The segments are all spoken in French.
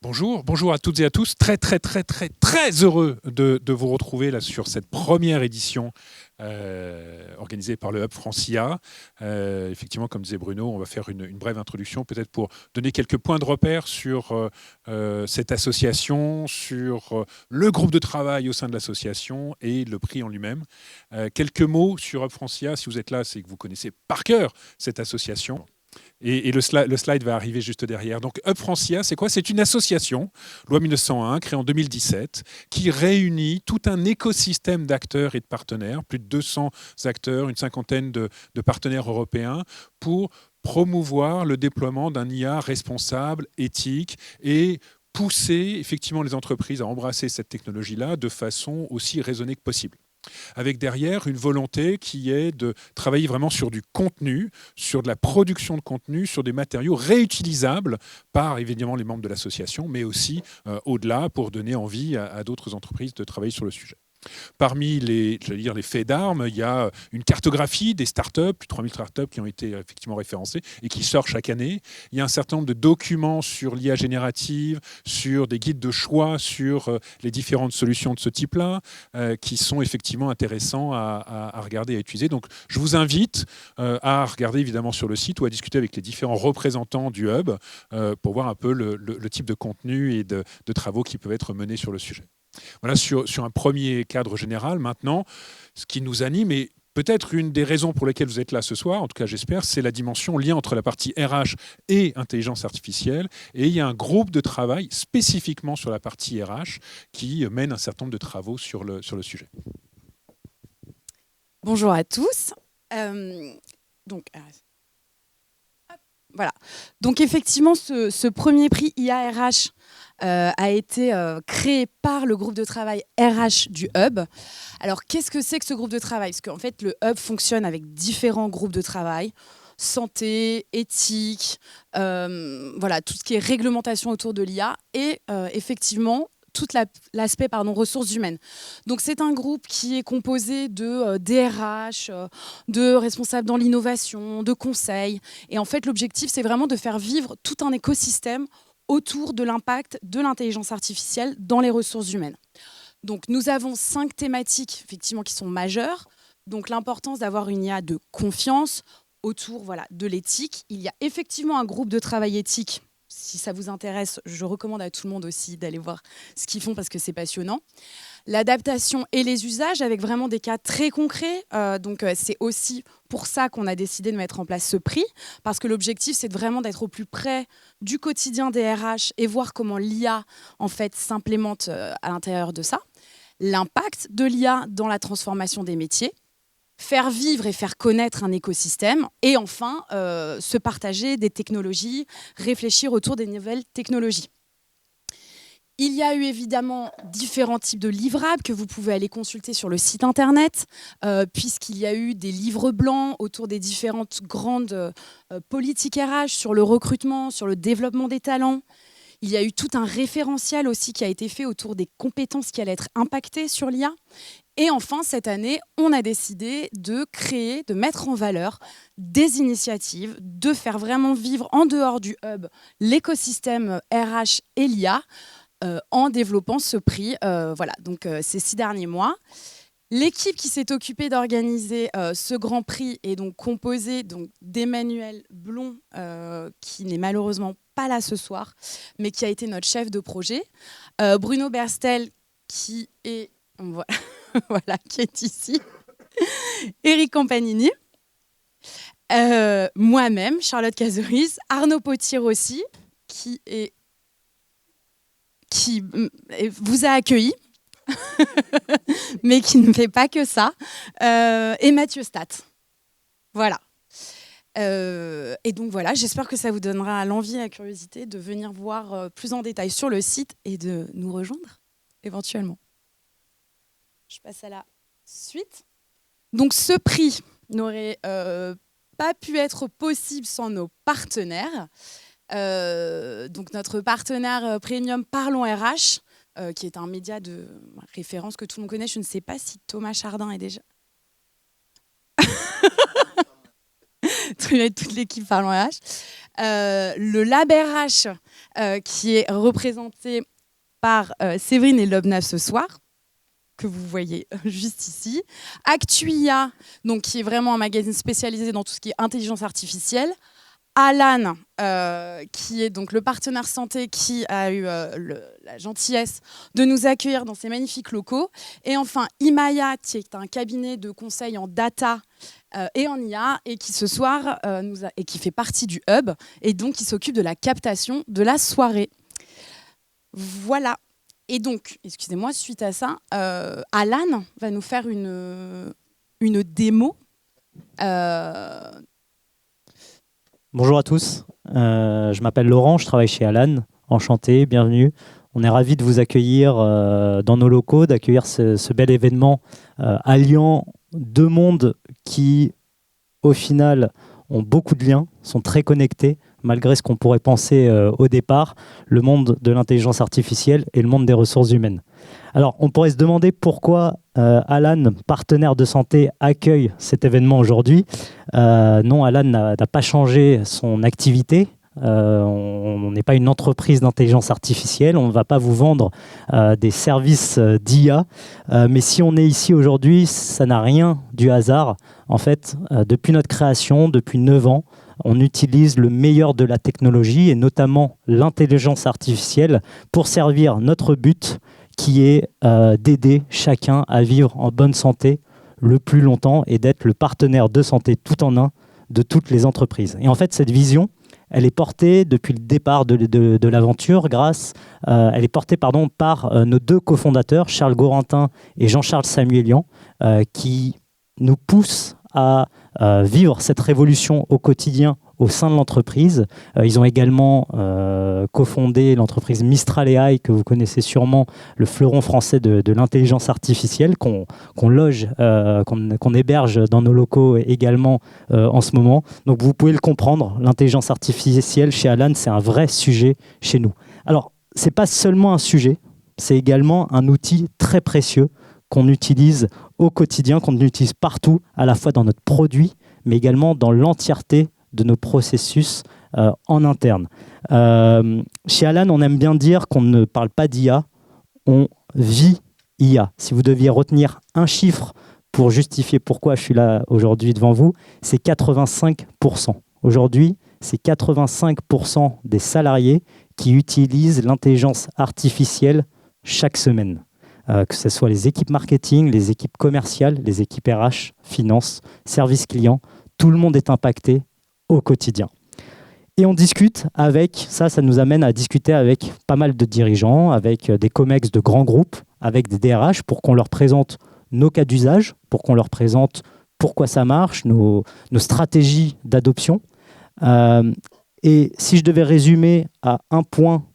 Bonjour à toutes et à tous. Très heureux de vous retrouver là sur cette première édition organisée par le Hub Francia. Effectivement, comme disait Bruno, on va faire une brève introduction, peut-être pour donner quelques points de repère sur cette association, sur le groupe de travail au sein de l'association et le prix en lui-même. Quelques mots sur Hub Francia. Si vous êtes là, c'est que vous connaissez par cœur cette association. Et le slide va arriver juste derrière. Donc, Hub Francia, c'est quoi? C'est une association, loi 1901, créée en 2017, qui réunit tout un écosystème d'acteurs et de partenaires, plus de 200 acteurs, une cinquantaine de partenaires européens, pour promouvoir le déploiement d'un IA responsable, éthique et pousser effectivement les entreprises à embrasser cette technologie-là de façon aussi raisonnée que possible, avec derrière une volonté qui est de travailler vraiment sur du contenu, sur de la production de contenu, sur des matériaux réutilisables par évidemment les membres de l'association, mais aussi au-delà pour donner envie à d'autres entreprises de travailler sur le sujet. Parmi les faits d'armes, il y a une cartographie des startups, plus de 3000 startups qui ont été effectivement référencées et qui sortent chaque année. Il y a un certain nombre de documents sur l'IA générative, sur des guides de choix sur les différentes solutions de ce type-là, qui sont effectivement intéressants à regarder et à utiliser. Donc, je vous invite à regarder évidemment sur le site ou à discuter avec les différents représentants du Hub pour voir un peu le type de contenu et de travaux qui peuvent être menés sur le sujet. Voilà sur un premier cadre général. Maintenant, ce qui nous anime, et peut-être une des raisons pour lesquelles vous êtes là ce soir, en tout cas j'espère, c'est la dimension lien entre la partie RH et intelligence artificielle. Et il y a un groupe de travail spécifiquement sur la partie RH qui mène un certain nombre de travaux sur le sujet. Bonjour à tous. Voilà. Donc effectivement, ce premier prix IA-RH a été créé par le groupe de travail RH du Hub. Alors, qu'est-ce que c'est que ce groupe de travail? Parce qu'en fait, le Hub fonctionne avec différents groupes de travail, santé, éthique, voilà, tout ce qui est réglementation autour de l'IA et effectivement, tout l'aspect ressources humaines. Donc, c'est un groupe qui est composé de DRH, de responsables dans l'innovation, de conseils. Et en fait, l'objectif, c'est vraiment de faire vivre tout un écosystème autour de l'impact de l'intelligence artificielle dans les ressources humaines. Donc, nous avons 5 thématiques effectivement qui sont majeures. Donc, l'importance d'avoir une IA de confiance autour de l'éthique. Il y a effectivement un groupe de travail éthique. Si ça vous intéresse, je recommande à tout le monde aussi d'aller voir ce qu'ils font parce que c'est passionnant. L'adaptation et les usages avec vraiment des cas très concrets. C'est aussi pour ça qu'on a décidé de mettre en place ce prix, parce que l'objectif, c'est vraiment d'être au plus près du quotidien des RH et voir comment l'IA en fait, s'implémente à l'intérieur de ça. L'impact de l'IA dans la transformation des métiers. Faire vivre et faire connaître un écosystème et enfin se partager des technologies, réfléchir autour des nouvelles technologies. Il y a eu évidemment différents types de livrables que vous pouvez aller consulter sur le site internet, puisqu'il y a eu des livres blancs autour des différentes grandes politiques RH sur le recrutement, sur le développement des talents. Il y a eu tout un référentiel aussi qui a été fait autour des compétences qui allaient être impactées sur l'IA. Et enfin, cette année, on a décidé de créer, de mettre en valeur des initiatives, de faire vraiment vivre en dehors du Hub l'écosystème RH et l'IA en développant ce prix. Ces 6 derniers mois. L'équipe qui s'est occupée d'organiser ce Grand Prix est donc composée d'Emmanuel Blon, qui n'est malheureusement pas là ce soir, mais qui a été notre chef de projet. Bruno Berstel, qui est, qui est ici. Eric Campanini. Moi-même, Charlotte Cazeris. Arnaud Potier aussi, qui vous a accueilli. mais qui ne fait pas que ça, et Mathieu Stat. Voilà. Et donc voilà, j'espère que ça vous donnera l'envie et la curiosité de venir voir plus en détail sur le site et de nous rejoindre éventuellement. Je passe à la suite. Donc ce prix n'aurait pas pu être possible sans nos partenaires. Donc notre partenaire premium Parlons RH, qui est un média de référence que tout le monde connaît. Je ne sais pas si Thomas Chardin est déjà... saluer toute l'équipe Parlons RH. Le Lab RH qui est représenté par Séverine et Lobnav ce soir, que vous voyez juste ici. Actuia, donc, qui est vraiment un magazine spécialisé dans tout ce qui est intelligence artificielle. Alan, qui est donc le partenaire santé qui a eu la gentillesse de nous accueillir dans ces magnifiques locaux. Et enfin, Imaya, qui est un cabinet de conseil en data et en IA, et qui ce soir et qui fait partie du Hub, et donc qui s'occupe de la captation de la soirée. Voilà. Et donc, excusez-moi, suite à ça, Alan va nous faire une démo. Bonjour à tous, je m'appelle Laurent, je travaille chez Alan, enchanté, bienvenue. On est ravis de vous accueillir dans nos locaux, d'accueillir ce bel événement alliant deux mondes qui, au final, ont beaucoup de liens, sont très connectés, malgré ce qu'on pourrait penser au départ, le monde de l'intelligence artificielle et le monde des ressources humaines. Alors, on pourrait se demander pourquoi Alan, partenaire de santé, accueille cet événement aujourd'hui. Non, Alan n'a pas changé son activité. On n'est pas une entreprise d'intelligence artificielle, on ne va pas vous vendre des services d'IA. Mais si on est ici aujourd'hui, ça n'a rien du hasard. En fait, depuis notre création, depuis 9 ans, on utilise le meilleur de la technologie et notamment l'intelligence artificielle pour servir notre but qui est d'aider chacun à vivre en bonne santé le plus longtemps et d'être le partenaire de santé tout en un de toutes les entreprises. Et en fait, cette vision, elle est portée depuis le départ de l'aventure elle est portée par nos deux cofondateurs, Charles Gorentin et Jean-Charles Samuelian, qui nous poussent à vivre cette révolution au quotidien au sein de l'entreprise. Ils ont également cofondé l'entreprise Mistral AI, que vous connaissez sûrement, le fleuron français de l'intelligence artificielle, qu'on loge, qu'on héberge dans nos locaux également en ce moment. Donc vous pouvez le comprendre, l'intelligence artificielle chez Alan, c'est un vrai sujet chez nous. Alors, ce n'est pas seulement un sujet, c'est également un outil très précieux qu'on utilise au quotidien, qu'on utilise partout, à la fois dans notre produit, mais également dans l'entièreté de nos processus en interne. Chez Alan, on aime bien dire qu'on ne parle pas d'IA, on vit IA. Si vous deviez retenir un chiffre pour justifier pourquoi je suis là aujourd'hui devant vous, c'est 85%. Aujourd'hui, c'est 85% des salariés qui utilisent l'intelligence artificielle chaque semaine. Que ce soit les équipes marketing, les équipes commerciales, les équipes RH, finance, service client, tout le monde est impacté au quotidien. Et on discute avec, ça nous amène à discuter avec pas mal de dirigeants, avec des COMEX de grands groupes, avec des DRH pour qu'on leur présente nos cas d'usage, pour qu'on leur présente pourquoi ça marche, nos stratégies d'adoption. Et si je devais résumer à un point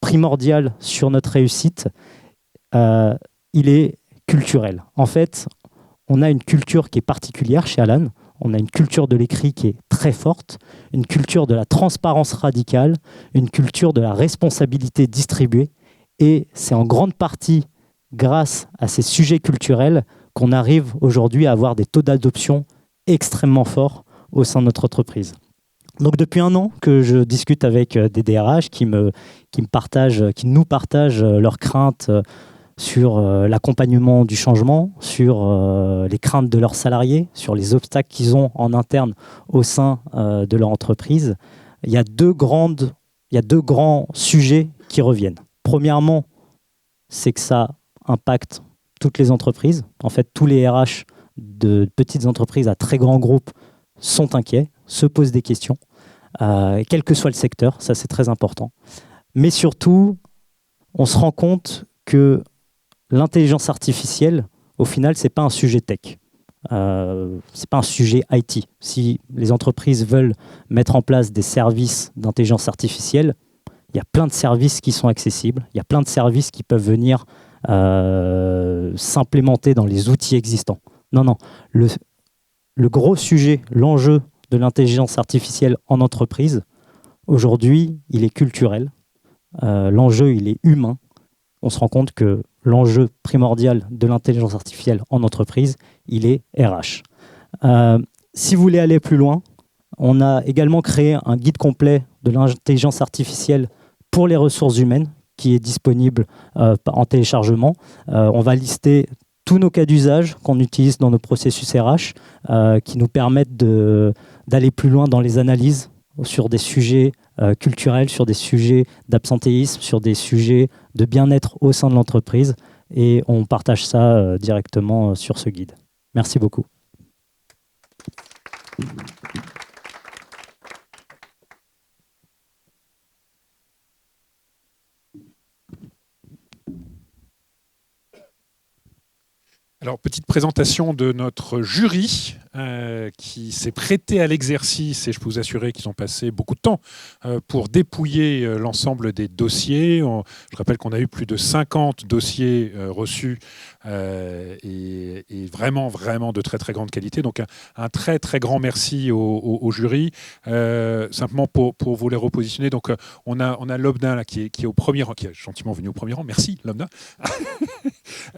primordial sur notre réussite, il est culturel. En fait, on a une culture qui est particulière chez Alan. On a une culture de l'écrit qui est très forte, une culture de la transparence radicale, une culture de la responsabilité distribuée. Et c'est en grande partie grâce à ces sujets culturels qu'on arrive aujourd'hui à avoir des taux d'adoption extrêmement forts au sein de notre entreprise. Donc depuis 1 an que je discute avec des DRH qui nous partagent leurs craintes sur l'accompagnement du changement, sur les craintes de leurs salariés, sur les obstacles qu'ils ont en interne au sein de leur entreprise. Il y a deux grands sujets qui reviennent. Premièrement, c'est que ça impacte toutes les entreprises. En fait, tous les RH de petites entreprises à très grands groupes sont inquiets, se posent des questions, quel que soit le secteur, ça c'est très important. Mais surtout, on se rend compte que l'intelligence artificielle, au final, ce n'est pas un sujet tech. Ce n'est pas un sujet IT. Si les entreprises veulent mettre en place des services d'intelligence artificielle, il y a plein de services qui sont accessibles. Il y a plein de services qui peuvent venir s'implémenter dans les outils existants. Non. Le gros sujet, l'enjeu de l'intelligence artificielle en entreprise, aujourd'hui, il est culturel. L'enjeu, il est humain. On se rend compte que l'enjeu primordial de l'intelligence artificielle en entreprise, il est RH. Si vous voulez aller plus loin, On a également créé un guide complet de l'intelligence artificielle pour les ressources humaines qui est disponible en téléchargement. On va lister tous nos cas d'usage qu'on utilise dans nos processus RH qui nous permettent d'aller plus loin dans les analyses sur des sujets culturels, sur des sujets d'absentéisme, sur des sujets de bien-être au sein de l'entreprise. Et on partage ça directement sur ce guide. Merci beaucoup. Alors, petite présentation de notre jury qui s'est prêté à l'exercice, et je peux vous assurer qu'ils ont passé beaucoup de temps pour dépouiller l'ensemble des dossiers. Je rappelle qu'on a eu plus de 50 dossiers reçus et vraiment, vraiment de très, très grande qualité. Donc, un très, très grand merci au jury. Simplement pour vous les repositionner, donc, on a Lobna là, qui est au premier rang, qui est gentiment venu au premier rang. Merci, Lobna.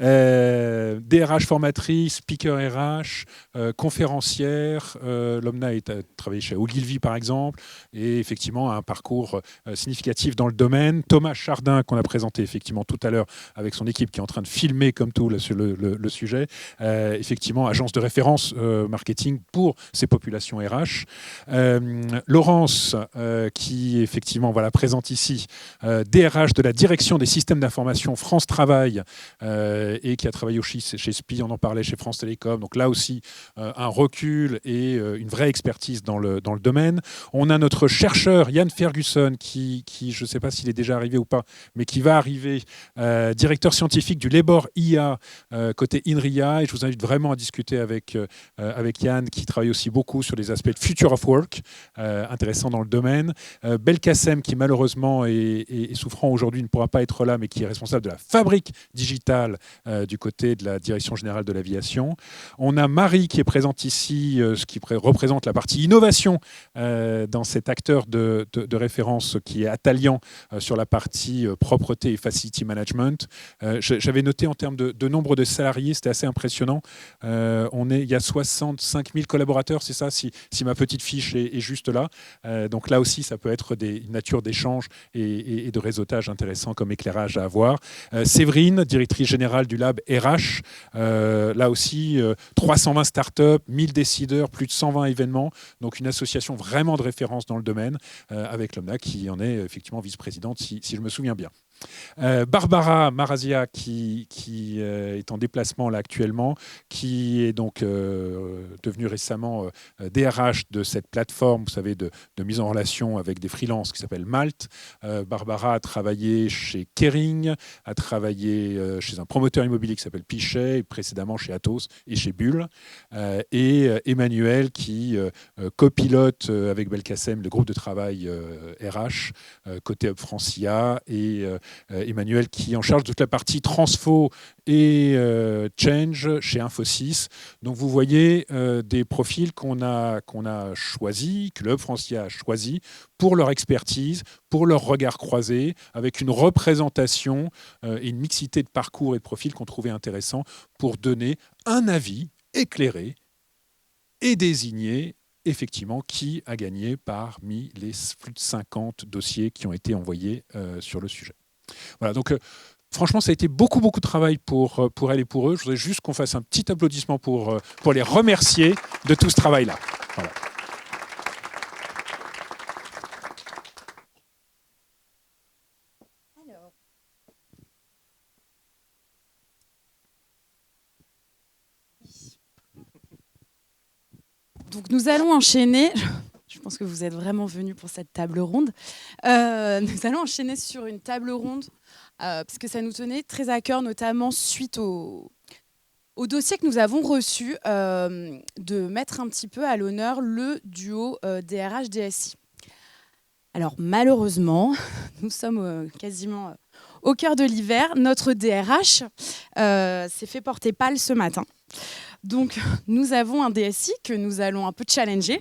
DRH formatrice, speaker RH, conférencière. Lomna a travaillé chez Ogilvy par exemple et effectivement a un parcours significatif dans le domaine. Thomas Chardin qu'on a présenté effectivement tout à l'heure avec son équipe qui est en train de filmer comme tout le sujet. Effectivement, agence de référence marketing pour ces populations RH. Laurence qui effectivement présente ici DRH de la direction des systèmes d'information France Travail et qui a travaillé aussi chez SPI, on en parlait chez France Télécom. Donc là aussi, un recul et une vraie expertise dans le domaine. On a notre chercheur Yann Ferguson qui je ne sais pas s'il est déjà arrivé ou pas, mais qui va arriver, directeur scientifique du Labor IA côté INRIA. Et je vous invite vraiment à discuter avec Yann qui travaille aussi beaucoup sur les aspects de Future of Work, intéressant dans le domaine. Belkacem qui malheureusement est souffrant aujourd'hui, ne pourra pas être là, mais qui est responsable de la fabrique digitale du côté de la direction générale de l'aviation. On a Marie qui est présente ici, ce qui représente la partie innovation dans cet acteur de référence qui est Atalian sur la partie propreté et facility management. J'avais noté en termes de nombre de salariés, c'était assez impressionnant. Il y a 65 000 collaborateurs, c'est ça, si ma petite fiche est juste là. Donc là aussi, ça peut être une nature d'échange et de réseautage intéressant comme éclairage à avoir. Séverine, directrice générale du Lab RH, là aussi 320 startups, 1000 décideurs, plus de 120 événements, donc une association vraiment de référence dans le domaine, avec Lomna qui en est effectivement vice-présidente, si je me souviens bien. Barbara Marazia qui est en déplacement là actuellement, qui est donc devenue récemment DRH de cette plateforme, vous savez, de mise en relation avec des freelances qui s'appelle Malte. Barbara a travaillé chez Kering, a travaillé chez un promoteur immobilier qui s'appelle Pichet, et précédemment chez Atos et chez Bull. Et Emmanuel qui copilote avec Belkacem le groupe de travail RH côté Hub Francia et Emmanuel qui est en charge de toute la partie transfo et change chez Infosys. Donc vous voyez des profils qu'on a choisis, que le Hub Francia a choisi pour leur expertise, pour leur regard croisé, avec une représentation et une mixité de parcours et de profils qu'on trouvait intéressant pour donner un avis éclairé et désigner effectivement qui a gagné parmi les plus de 50 dossiers qui ont été envoyés sur le sujet. Voilà, donc franchement, ça a été beaucoup de travail pour elle et pour eux. Je voudrais juste qu'on fasse un petit applaudissement pour les remercier de tout ce travail-là. Voilà. Donc nous allons enchaîner. Je pense que vous êtes vraiment venus pour cette table ronde. Nous allons enchaîner sur une table ronde parce que ça nous tenait très à cœur, notamment suite au dossier que nous avons reçu, de mettre un petit peu à l'honneur le duo DRH-DSI. Alors malheureusement, nous sommes quasiment au cœur de l'hiver. Notre DRH s'est fait porter pâle ce matin. Donc nous avons un DSI que nous allons un peu challenger.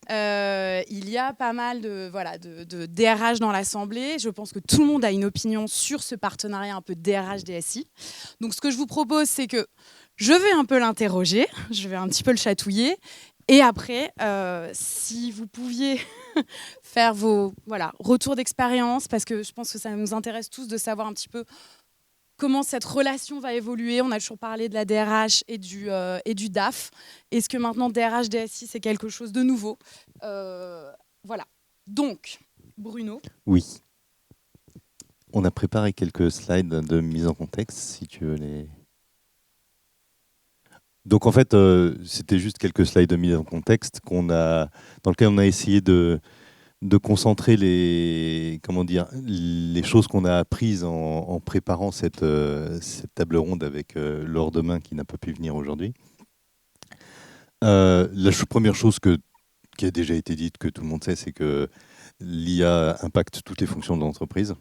Il y a pas mal de DRH dans l'Assemblée. Je pense que tout le monde a une opinion sur ce partenariat un peu DRH-DSI. Donc ce que je vous propose, c'est que je vais un peu l'interroger, je vais un petit peu le chatouiller Et après, si vous pouviez faire vos retours d'expérience, parce que je pense que ça nous intéresse tous de savoir un petit peu comment cette relation va évoluer. On a toujours parlé de la DRH et du DAF. Est-ce que maintenant DRH, DSI, c'est quelque chose de nouveau? Voilà. Donc, Bruno. Oui. On a préparé quelques slides de mise en contexte, si tu veux les... Donc en fait, c'était juste quelques slides de mise en contexte dans lesquels on a essayé de concentrer les choses qu'on a apprises en préparant cette table ronde avec Laure Demain qui n'a pas pu venir aujourd'hui. La première chose qui a déjà été dite, que tout le monde sait, c'est que l'IA impacte toutes les fonctions de l'entreprise.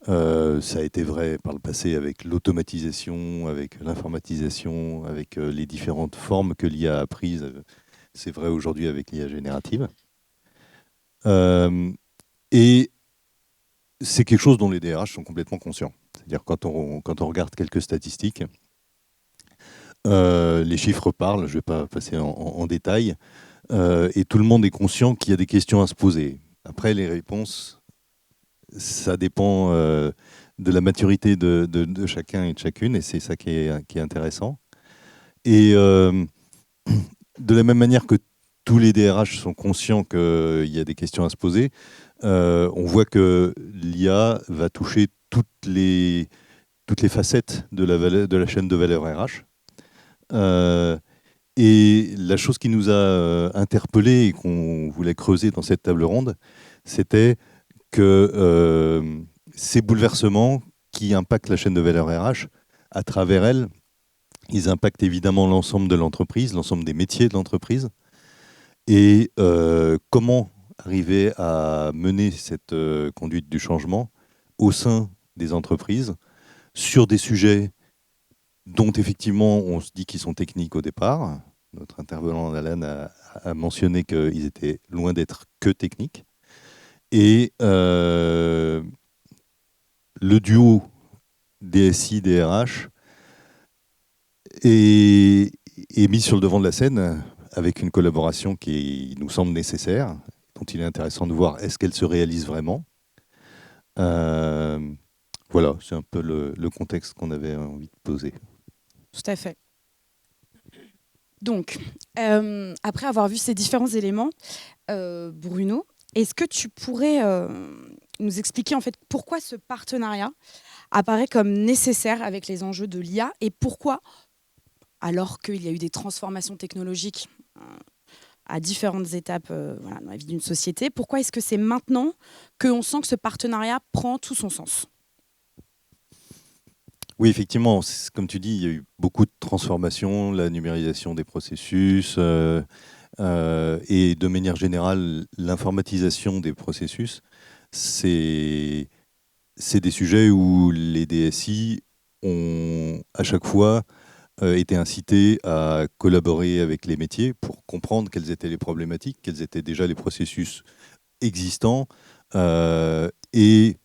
Ça a été vrai par le passé avec l'automatisation, avec l'informatisation, avec les différentes formes que l'IA a prises. C'est vrai aujourd'hui avec l'IA générative. Et c'est quelque chose dont les DRH sont complètement conscients. C'est-à-dire quand on regarde quelques statistiques, les chiffres parlent, je ne vais pas passer en détail, et tout le monde est conscient qu'il y a des questions à se poser. Après, les réponses, ça dépend de la maturité de chacun et de chacune, et c'est ça qui est intéressant. Et de la même manière que tous les DRH sont conscients qu'il y a des questions à se poser, on voit que l'IA va toucher toutes les facettes de la chaîne de valeur RH. Et la chose qui nous a interpellés et qu'on voulait creuser dans cette table ronde, c'était que ces bouleversements qui impactent la chaîne de valeur RH, à travers elle, ils impactent évidemment l'ensemble de l'entreprise, l'ensemble des métiers de l'entreprise. Et comment arriver à mener cette conduite du changement au sein des entreprises sur des sujets dont effectivement on se dit qu'ils sont techniques au départ. Notre intervenant Alan a mentionné qu'ils étaient loin d'être que techniques. Et le duo DSI-DRH est mis sur le devant de la scène avec une collaboration qui nous semble nécessaire, dont il est intéressant de voir est-ce qu'elle se réalise vraiment. Voilà, c'est un peu le contexte qu'on avait envie de poser. Tout à fait. Donc, après avoir vu ces différents éléments, Bruno, est-ce que tu pourrais nous expliquer en fait pourquoi ce partenariat apparaît comme nécessaire avec les enjeux de l'IA et pourquoi, alors qu'il y a eu des transformations technologiques à différentes étapes dans la vie d'une société, pourquoi est-ce que c'est maintenant qu'on sent que ce partenariat prend tout son sens ? Oui, effectivement, comme tu dis, il y a eu beaucoup de transformations, la numérisation des processus et de manière générale, l'informatisation des processus. C'est des sujets où les DSI ont à chaque fois été incités à collaborer avec les métiers pour comprendre quelles étaient les problématiques, quels étaient déjà les processus existants. Et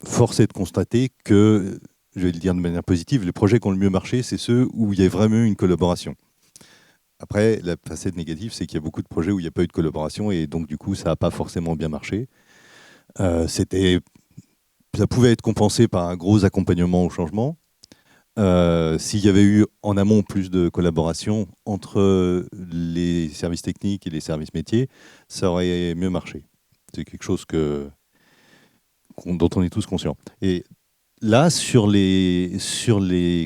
force est de constater que, je vais le dire de manière positive, les projets qui ont le mieux marché, c'est ceux où il y a vraiment eu une collaboration. Après, la facette négative, c'est qu'il y a beaucoup de projets où il n'y a pas eu de collaboration et donc du coup, ça n'a pas forcément bien marché. Ça pouvait être compensé par un gros accompagnement au changement. S'il y avait eu en amont plus de collaboration entre les services techniques et les services métiers, ça aurait mieux marché. C'est quelque chose dont on est tous conscients. Et là,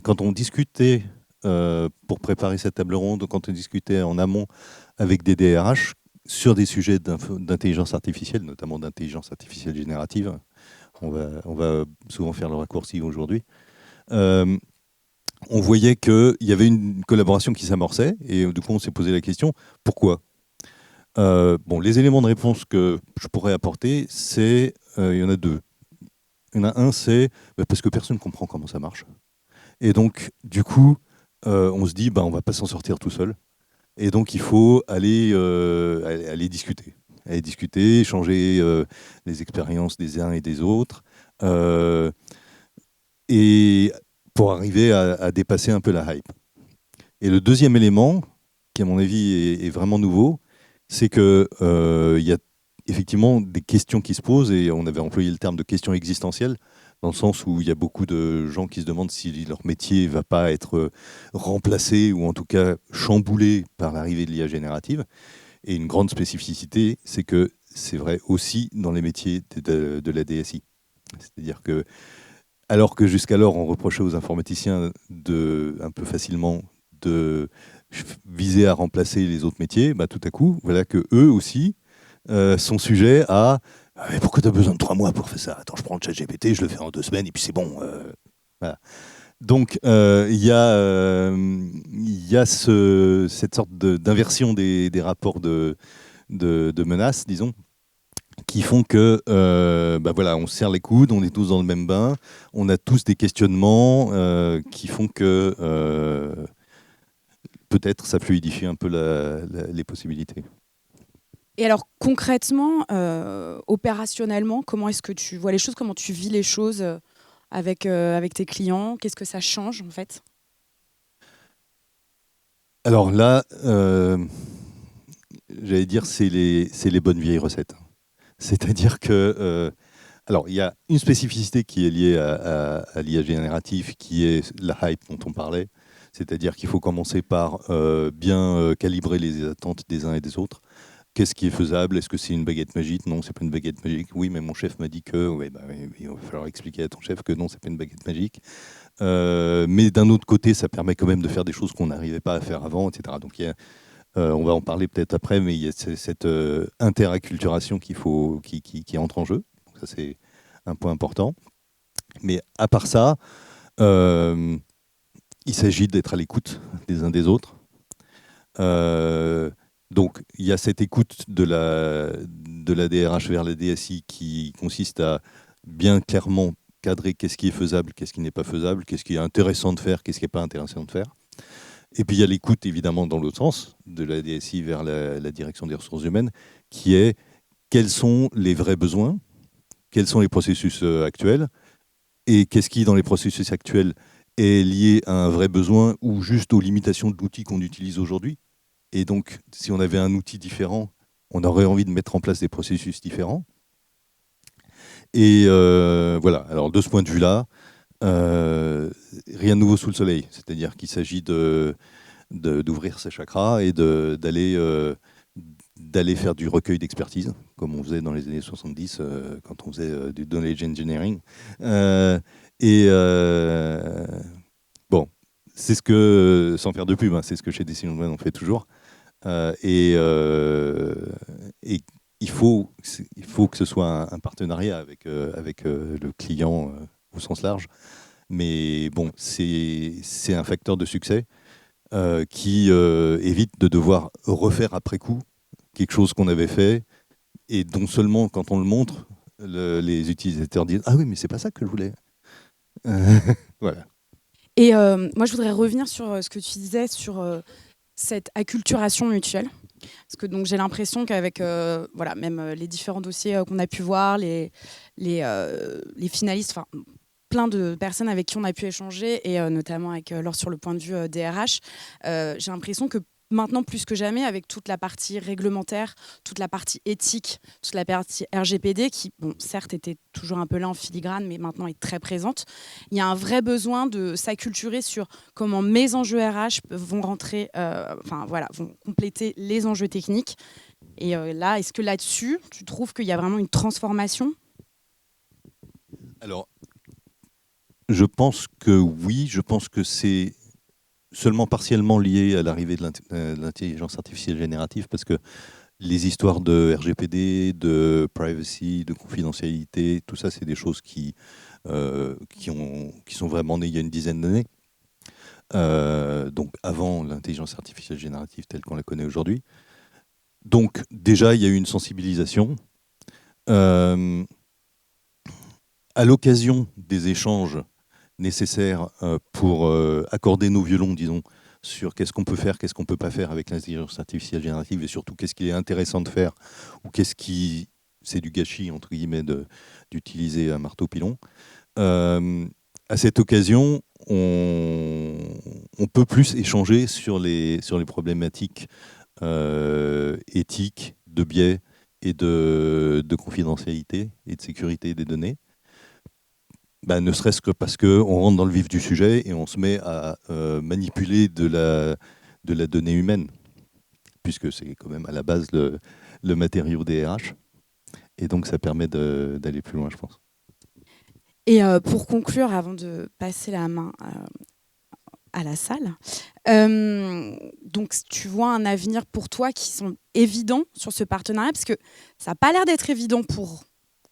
quand on discutait pour préparer cette table ronde, quand on discutait en amont avec des DRH sur des sujets d'intelligence artificielle, notamment d'intelligence artificielle générative, on va souvent faire le raccourci aujourd'hui, on voyait qu'il y avait une collaboration qui s'amorçait et du coup on s'est posé la question, pourquoi ? Les éléments de réponse que je pourrais apporter, il y en a deux. Il y en a un, c'est parce que personne ne comprend comment ça marche. Et donc, du coup, on se dit, on ne va pas s'en sortir tout seul. Et donc, il faut aller discuter. Aller discuter, échanger les expériences des uns et des autres. Et pour arriver à dépasser un peu la hype. Et le deuxième élément, qui à mon avis est vraiment nouveau, c'est que il y a effectivement des questions qui se posent, et on avait employé le terme de questions existentielles, dans le sens où il y a beaucoup de gens qui se demandent si leur métier ne va pas être remplacé ou en tout cas chamboulé par l'arrivée de l'IA générative. Et une grande spécificité, c'est que c'est vrai aussi dans les métiers de la DSI. C'est-à-dire que, alors que jusqu'alors on reprochait aux informaticiens un peu facilement de viser à remplacer les autres métiers, bah, tout à coup, voilà que eux aussi sont sujets à mais pourquoi tu as besoin de 3 mois pour faire ça? Attends, je prends le chat GPT, je le fais en 2 semaines et puis c'est bon. Voilà. Donc il y a cette sorte d'inversion des rapports de menaces, disons, qui font que bah voilà, on se serre les coudes, on est tous dans le même bain, on a tous des questionnements qui font que peut-être ça fluidifie un peu les possibilités. Et alors concrètement, opérationnellement, comment est-ce que tu vois les choses, comment tu vis les choses avec tes clients? Qu'est-ce que ça change en fait? Alors là, j'allais dire, c'est les bonnes vieilles recettes. C'est-à-dire que, alors il y a une spécificité qui est liée à l'IA générative, qui est la hype dont on parlait. C'est-à-dire qu'il faut commencer par bien calibrer les attentes des uns et des autres. Qu'est-ce qui est faisable? Est-ce que c'est une baguette magique? Non, c'est pas une baguette magique. Oui, mais mon chef m'a dit que. Ouais, bah, il va falloir expliquer à ton chef que non, c'est pas une baguette magique. Mais d'un autre côté, ça permet quand même de faire des choses qu'on n'arrivait pas à faire avant, etc. Donc on va en parler peut-être après, mais il y a cette interacculturation qui entre en jeu. Donc ça, c'est un point important. Mais à part ça, il s'agit d'être à l'écoute des uns des autres. Donc, il y a cette écoute de la DRH vers la DSI qui consiste à bien clairement cadrer qu'est-ce qui est faisable, qu'est-ce qui n'est pas faisable, qu'est-ce qui est intéressant de faire, qu'est-ce qui n'est pas intéressant de faire. Et puis, il y a l'écoute, évidemment, dans l'autre sens, de la DSI vers la direction des ressources humaines, qui est quels sont les vrais besoins, quels sont les processus actuels, et qu'est-ce qui, dans les processus actuels, est lié à un vrai besoin ou juste aux limitations de l'outil qu'on utilise aujourd'hui. Et donc, si on avait un outil différent, on aurait envie de mettre en place des processus différents. Et voilà, alors de ce point de vue-là, rien de nouveau sous le soleil. C'est-à-dire qu'il s'agit d'ouvrir ses chakras et d'aller faire du recueil d'expertise, comme on faisait dans les années 70 quand on faisait du knowledge engineering. Bon, c'est ce que, sans faire de pub, hein, c'est ce que chez Decision One on fait toujours. Et il faut que ce soit un partenariat avec le client au sens large. Mais bon, c'est un facteur de succès qui évite de devoir refaire après coup quelque chose qu'on avait fait et dont seulement quand on le montre, les utilisateurs disent « Ah oui, mais c'est pas ça que je voulais ». Voilà. Et moi, je voudrais revenir sur ce que tu disais sur cette acculturation mutuelle. Parce que donc, j'ai l'impression qu'avec voilà, même les différents dossiers qu'on a pu voir, les finalistes, enfin, plein de personnes avec qui on a pu échanger, et notamment avec Laure sur le point de vue DRH, j'ai l'impression que maintenant, plus que jamais, avec toute la partie réglementaire, toute la partie éthique, toute la partie RGPD, qui, bon, certes, était toujours un peu là en filigrane, mais maintenant est très présente, il y a un vrai besoin de s'acculturer sur comment mes enjeux RH vont rentrer, vont compléter les enjeux techniques. Et là, est-ce que là-dessus, tu trouves qu'il y a vraiment une transformation? Alors, je pense que oui, je pense que c'est seulement partiellement lié à l'arrivée de l'intelligence artificielle générative, parce que les histoires de RGPD, de privacy, de confidentialité, tout ça, c'est des choses qui sont vraiment nées il y a une dizaine d'années. Donc avant l'intelligence artificielle générative telle qu'on la connaît aujourd'hui. Donc déjà, il y a eu une sensibilisation. À l'occasion des échanges nécessaires pour accorder nos violons, disons, sur qu'est-ce qu'on peut faire, qu'est-ce qu'on ne peut pas faire avec l'intelligence artificielle générative, et surtout qu'est-ce qui est intéressant de faire, ou qu'est-ce qui, c'est du gâchis, entre guillemets, d'utiliser un marteau pilon. À cette occasion, on on peut plus échanger sur les problématiques éthiques, de biais et de confidentialité et de sécurité des données. Ne serait-ce que parce qu'on rentre dans le vif du sujet et on se met à manipuler de la donnée humaine, puisque c'est quand même à la base le matériau des RH. Et donc ça permet d'aller plus loin, je pense. Et pour conclure, avant de passer la main à la salle, donc tu vois un avenir pour toi qui sont évidents sur ce partenariat, parce que ça n'a pas l'air d'être évident pour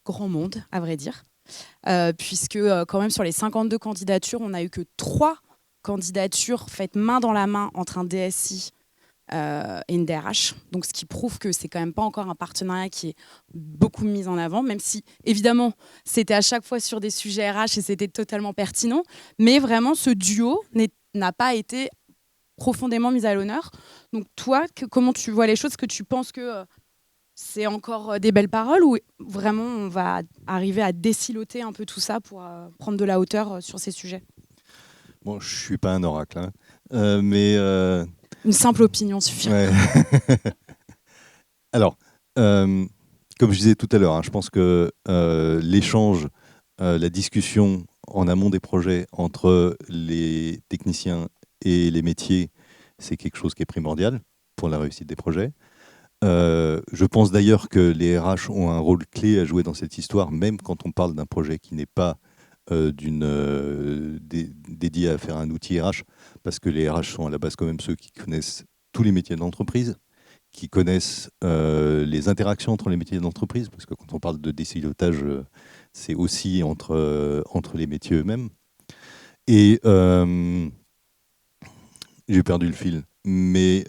grand monde, à vrai dire, puisque quand même sur les 52 candidatures, on n'a eu que 3 candidatures faites main dans la main entre un DSI et une DRH, donc ce qui prouve que c'est quand même pas encore un partenariat qui est beaucoup mis en avant, même si évidemment c'était à chaque fois sur des sujets RH et c'était totalement pertinent, mais vraiment ce duo n'a pas été profondément mis à l'honneur. Donc toi, comment tu vois les choses? Est-ce que tu penses que c'est encore des belles paroles ou vraiment on va arriver à désiloter un peu tout ça pour prendre de la hauteur sur ces sujets? Bon, je suis pas un oracle, hein. Mais une simple opinion suffit. Ouais. Alors, comme je disais tout à l'heure, hein, je pense que l'échange, la discussion en amont des projets entre les techniciens et les métiers, c'est quelque chose qui est primordial pour la réussite des projets. Je pense d'ailleurs que les RH ont un rôle clé à jouer dans cette histoire, même quand on parle d'un projet qui n'est pas dédié à faire un outil RH, parce que les RH sont à la base quand même ceux qui connaissent tous les métiers de l'entreprise, qui connaissent les interactions entre les métiers de l'entreprise, parce que quand on parle de désilotage, c'est aussi entre les métiers eux-mêmes. Et j'ai perdu le fil, mais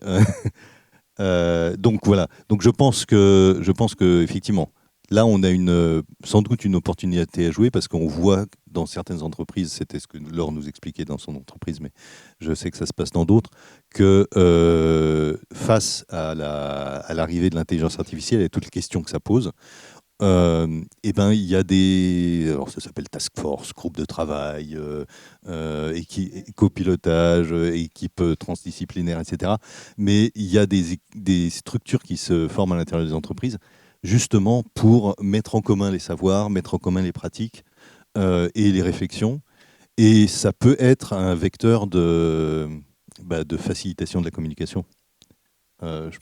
donc voilà. Donc je pense que effectivement, là on a sans doute une opportunité à jouer, parce qu'on voit dans certaines entreprises, c'était ce que Laure nous expliquait dans son entreprise, mais je sais que ça se passe dans d'autres, que face à l'arrivée de l'intelligence artificielle et toutes les questions que ça pose, il y a alors ça s'appelle task force, groupe de travail, copilotage, équipe transdisciplinaire, etc. Mais il y a des structures qui se forment à l'intérieur des entreprises, justement pour mettre en commun les savoirs, mettre en commun les pratiques et les réflexions. Et ça peut être un vecteur de facilitation de la communication. Je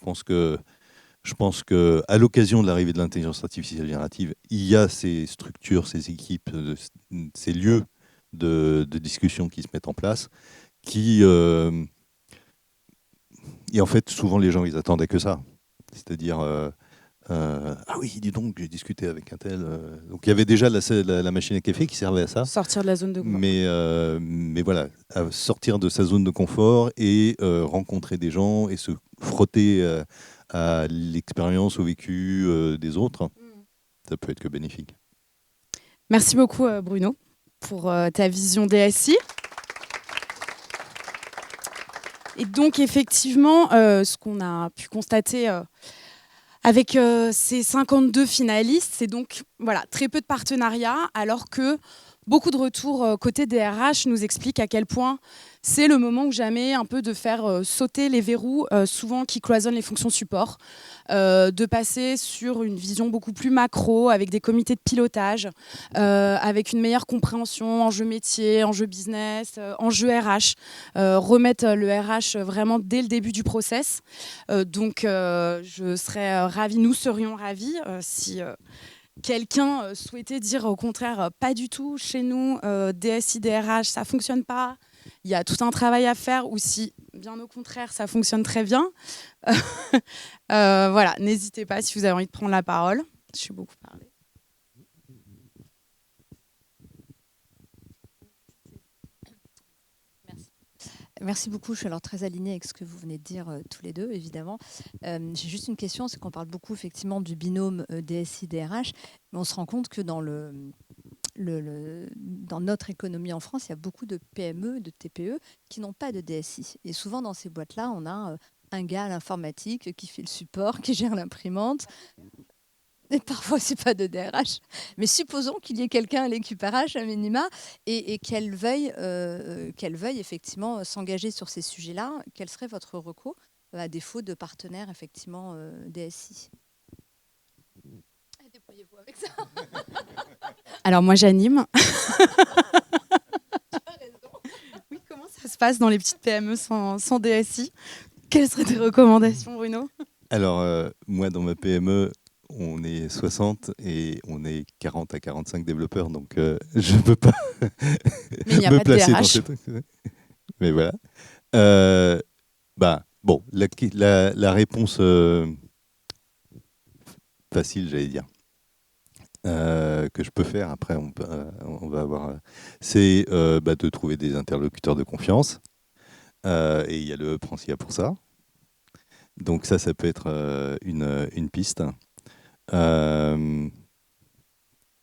pense qu'à l'occasion de l'arrivée de l'intelligence artificielle générative, il y a ces structures, ces équipes, ces lieux de discussion qui se mettent en place, et en fait, souvent les gens, ils attendaient que ça. C'est-à-dire, ah oui, dis donc, j'ai discuté avec un tel. Donc il y avait déjà la machine à café qui servait à ça. Sortir de la zone de confort. Mais voilà, sortir de sa zone de confort et rencontrer des gens et se frotter à l'expérience, au vécu des autres, ça peut être que bénéfique. Merci beaucoup Bruno pour ta vision DSI. Et donc effectivement, ce qu'on a pu constater avec ces 52 finalistes, c'est donc très peu de partenariats, alors que beaucoup de retours côté DRH nous expliquent à quel point c'est le moment ou jamais un peu de faire sauter les verrous, souvent qui cloisonnent les fonctions support, de passer sur une vision beaucoup plus macro, avec des comités de pilotage, avec une meilleure compréhension, enjeux métiers, enjeux business, enjeux RH, remettre le RH vraiment dès le début du process. Donc je serais ravie, nous serions ravis si quelqu'un souhaitait dire au contraire pas du tout chez nous, DSI, DRH, ça fonctionne pas, il y a tout un travail à faire, ou si bien au contraire ça fonctionne très bien. Voilà, n'hésitez pas si vous avez envie de prendre la parole. Je suis beaucoup parlé. Merci beaucoup. Je suis alors très alignée avec ce que vous venez de dire tous les deux, évidemment. J'ai juste une question, c'est qu'on parle beaucoup effectivement du binôme DSI-DRH, mais on se rend compte que dans notre économie en France, il y a beaucoup de PME, de TPE qui n'ont pas de DSI. Et souvent, dans ces boîtes-là, on a un gars à l'informatique qui fait le support, qui gère l'imprimante. et parfois c'est pas de DRH, mais supposons qu'il y ait quelqu'un à l'équipe RH à minima et qu'elle veuille effectivement s'engager sur ces sujets-là. Quel serait votre recours à défaut de partenaire effectivement DSI? Débrouillez-vous avec ça. Alors moi j'anime. Oui, comment ça se passe dans les petites PME sans DSI? Quelles seraient tes recommandations, Bruno? Alors, moi, dans ma PME, on est 60 et on est 40 à 45 développeurs, donc je ne peux pas Mais il n'y a me pas de placer dans DRH. cette... Mais voilà. Bon, la réponse facile, j'allais dire, que je peux faire, après on va avoir, c'est de trouver des interlocuteurs de confiance. Et il y a le Francia pour ça. Donc ça peut être une piste.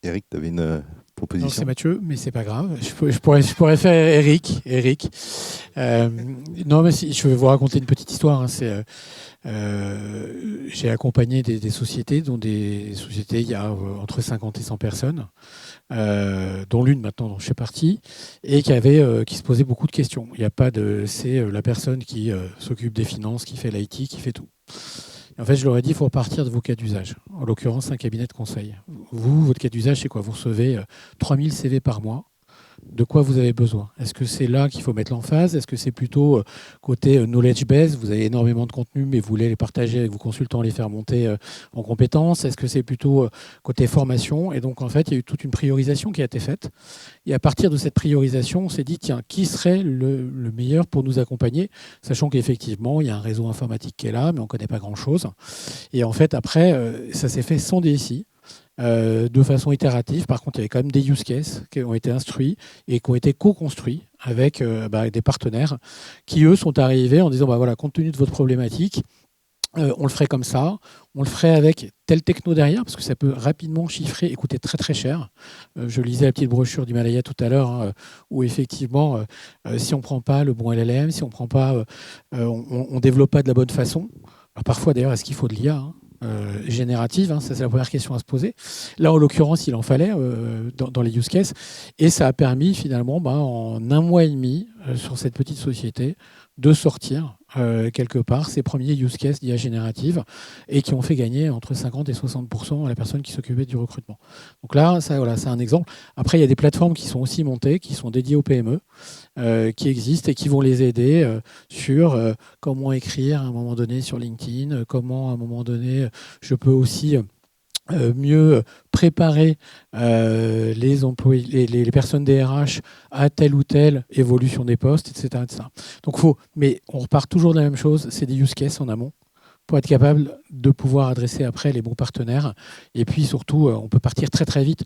Eric, tu avais une proposition? Non, c'est Mathieu, mais c'est pas grave. Je pourrais faire Eric. Non, mais si, je vais vous raconter une petite histoire. Hein. J'ai accompagné des sociétés, dont des sociétés, il y a entre 50 et 100 personnes, dont l'une maintenant dont je fais partie, et qui se posait beaucoup de questions. Il n'y a pas de... C'est la personne qui s'occupe des finances, qui fait l'IT, qui fait tout. En fait, je leur ai dit, il faut repartir de vos cas d'usage. En l'occurrence, un cabinet de conseil. Vous, votre cas d'usage, c'est quoi? Vous recevez 3000 CV par mois. De quoi vous avez besoin? Est-ce que c'est là qu'il faut mettre l'emphase? Est-ce que c'est plutôt côté knowledge base? Vous avez énormément de contenu, mais vous voulez les partager avec vos consultants, les faire monter en compétences? Est-ce que c'est plutôt côté formation? Et donc, en fait, il y a eu toute une priorisation qui a été faite. Et à partir de cette priorisation, on s'est dit, tiens, qui serait le meilleur pour nous accompagner? Sachant qu'effectivement, il y a un réseau informatique qui est là, mais on ne connaît pas grand-chose. Et en fait, après, ça s'est fait sans DSI. De façon itérative. Par contre, il y avait quand même des use cases qui ont été instruits et qui ont été co-construits avec des partenaires qui, eux, sont arrivés en disant, voilà, compte tenu de votre problématique, on le ferait comme ça, on le ferait avec tel techno derrière, parce que ça peut rapidement chiffrer et coûter très très cher. Je lisais la petite brochure d'Himalaya tout à l'heure, hein, où effectivement, si on ne prend pas le bon LLM, si on prend pas, on développe pas de la bonne façon. Alors, parfois, d'ailleurs, est-ce qu'il faut de l'IA, hein, générative, hein, ça c'est la première question à se poser. Là, en l'occurrence, il en fallait dans les use cases, et ça a permis finalement, en 1 mois et demi, sur cette petite société, de sortir quelque part ces premiers use cases d'IA générative et qui ont fait gagner entre 50 et 60% à la personne qui s'occupait du recrutement. Donc là, c'est un exemple. Après, il y a des plateformes qui sont aussi montées, qui sont dédiées aux PME, qui existent et qui vont les aider sur comment écrire à un moment donné sur LinkedIn, comment à un moment donné je peux aussi mieux préparer les employés, les personnes DRH à telle ou telle évolution des postes, etc. Donc mais on repart toujours de la même chose, c'est des use cases en amont pour être capable de pouvoir adresser après les bons partenaires. Et puis surtout, on peut partir très très vite.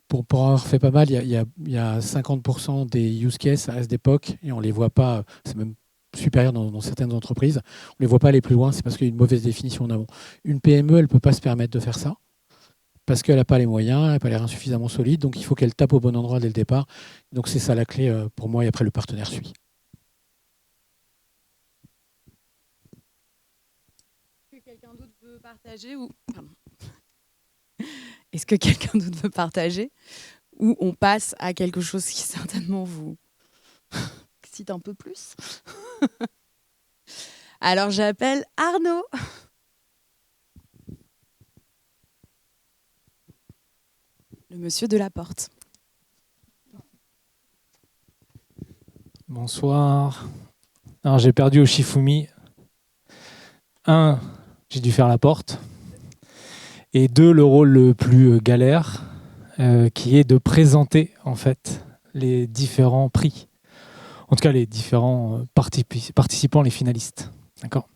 Pour avoir fait pas mal, il y a 50% des use cases à cette époque et on ne les voit pas, c'est même supérieur dans certaines entreprises. On ne les voit pas aller plus loin, c'est parce qu'il y a une mauvaise définition en amont. Une PME, elle ne peut pas se permettre de faire ça parce qu'elle n'a pas les moyens, elle n'a pas l'air insuffisamment solide, donc il faut qu'elle tape au bon endroit dès le départ. Donc c'est ça la clé pour moi, et après le partenaire suit. Est-ce que quelqu'un d'autre veut partager Est-ce que quelqu'un d'autre veut partager ou on passe à quelque chose qui certainement vous excite un peu plus? Alors j'appelle Arnaud. Le monsieur de la porte. Bonsoir. Alors j'ai perdu au Shifumi. 1, j'ai dû faire la porte. Et 2, le rôle le plus galère, qui est de présenter en fait les différents prix. En tout cas, les différents participants, les finalistes. D'accord.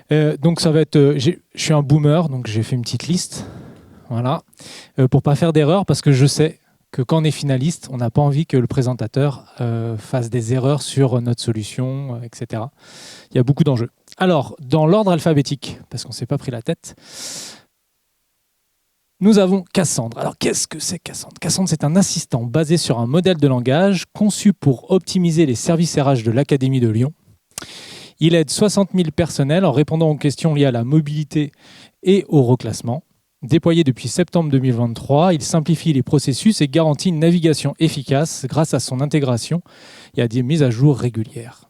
Donc ça va être. Je suis un boomer, donc j'ai fait une petite liste. Voilà. Pour pas faire d'erreur, parce que je sais que quand on est finaliste, on n'a pas envie que le présentateur fasse des erreurs sur notre solution, etc. Il y a beaucoup d'enjeux. Alors, dans l'ordre alphabétique, parce qu'on ne s'est pas pris la tête, nous avons Cassandre. Alors, qu'est-ce que c'est Cassandre? Cassandre, c'est un assistant basé sur un modèle de langage conçu pour optimiser les services RH de l'Académie de Lyon. Il aide 60 000 personnels en répondant aux questions liées à la mobilité et au reclassement. Déployé depuis septembre 2023, il simplifie les processus et garantit une navigation efficace grâce à son intégration et à des mises à jour régulières.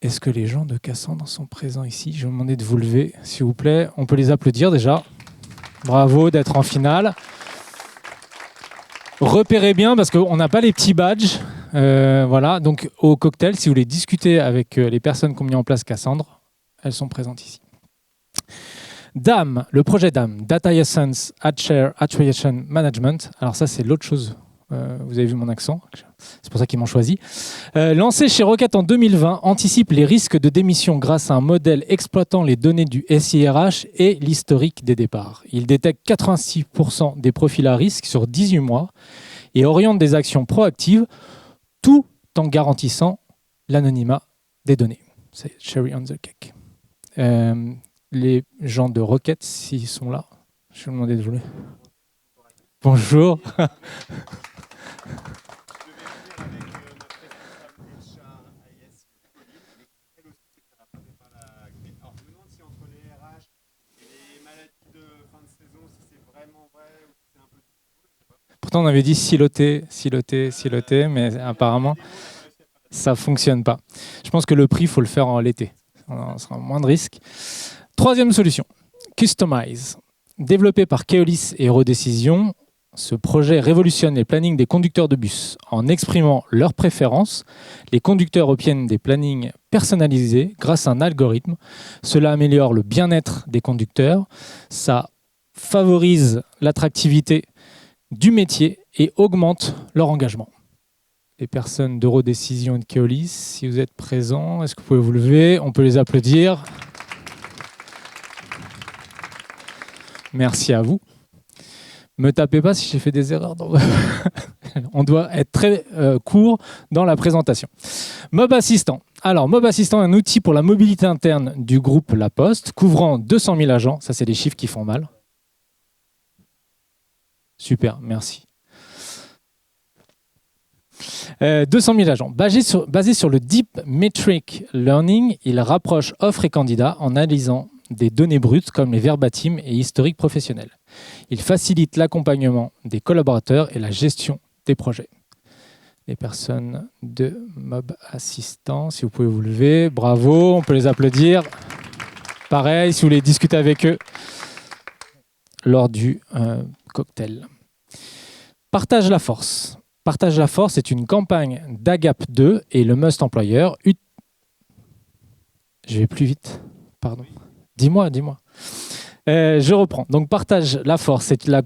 Est-ce que les gens de Cassandre sont présents ici? Je vais vous demander de vous lever, s'il vous plaît. On peut les applaudir déjà. Bravo d'être en finale. Repérez bien parce qu'on n'a pas les petits badges. Voilà. Donc au cocktail, si vous voulez discuter avec les personnes qui ont mis en place Cassandre, elles sont présentes ici. DAM, le projet DAM, Data Essence Attribution Management. Alors ça, c'est l'autre chose. Vous avez vu mon accent, c'est pour ça qu'ils m'ont choisi. Lancé chez Rocket en 2020, anticipe les risques de démission grâce à un modèle exploitant les données du SIRH et l'historique des départs. Il détecte 86% des profils à risque sur 18 mois et oriente des actions proactives tout en garantissant l'anonymat des données. C'est cherry on the cake. Les gens de Rocket, s'ils sont là, je vais vous demander de vous lever. Bonjour. Pourtant, on avait dit siloter, mais apparemment, ça ne fonctionne pas. Je pense que le prix, il faut le faire en l'été. On sera moins de risques. Troisième solution, Customize. Développé par Keolis et Eurodécision, ce projet révolutionne les plannings des conducteurs de bus. En exprimant leurs préférences, les conducteurs obtiennent des plannings personnalisés grâce à un algorithme. Cela améliore le bien-être des conducteurs, ça favorise l'attractivité du métier et augmente leur engagement. Les personnes d'Eurodécision et de Keolis, si vous êtes présents, est-ce que vous pouvez vous lever? On peut les applaudir. Merci à vous. Me tapez pas si j'ai fait des erreurs. On doit être très court dans la présentation. Mob Assistant. Alors, Mob Assistant est un outil pour la mobilité interne du groupe La Poste, couvrant 200 000 agents. Ça, c'est des chiffres qui font mal. Super, merci. 200 000 agents. Basé sur le Deep Metric Learning, il rapproche offres et candidats en analysant des données brutes comme les verbatims et historiques professionnels. Il facilite l'accompagnement des collaborateurs et la gestion des projets. Les personnes de Mob Assistant, si vous pouvez vous lever, bravo, on peut les applaudir. Pareil, si vous voulez discuter avec eux lors du cocktail. Partage la force. Partage la force est une campagne d'Agap2 et le Must Employer. Je vais plus vite, pardon. Dis-moi. Je reprends. Donc, Partage la force est une